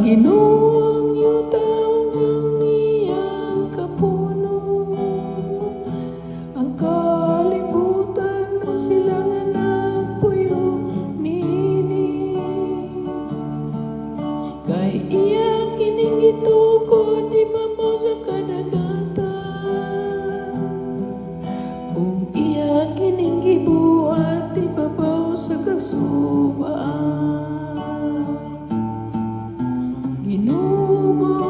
Ginoong yutaw ng iyang kapuno, ang kalibutan o silangan ng puyo nini. Kay iya kining gitukod di mabaw sa kadagatan, kung iya kining gibuhat di babaw sa kasubaan. Ginumo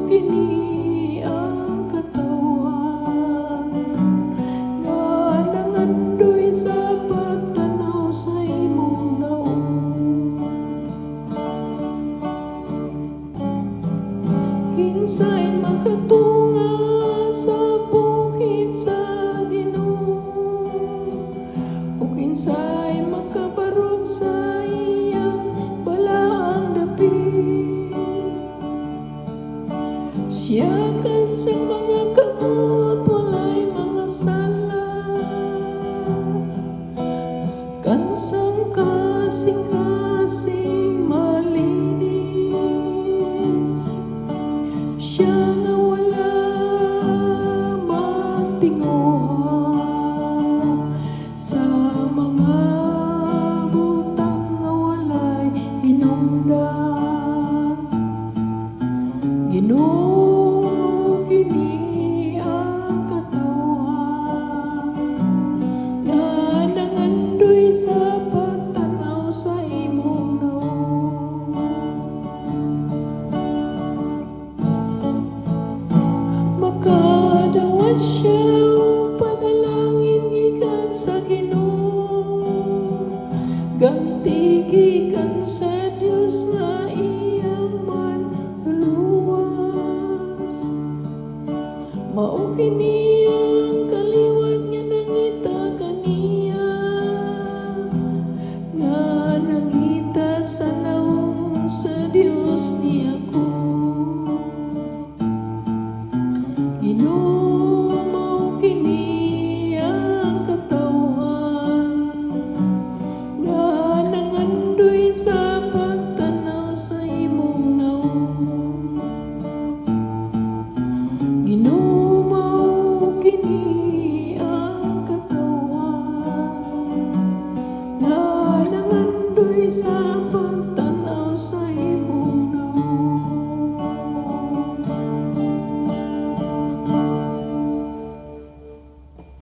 kini ang katawan nga nangandoy sa pagtanaw sa imong daon. Kinsay makatunga sa bukid sa Ginoo, o kinsay makabarog sa iyang balaang dapit. Siya kan sa mga kamot walay mga sala, kansang kasing-kasing malinis. Siya nga wala magtinguha sa mga butang nga walay hinungdan. Ginoo kini ang katawan nga nangandoy sa pagtanaw sa imong daon. Makadawat siya o panalangin gikan sa Ginoo, ganti gikan sa Dios nga iyang manluluwas. Mao kini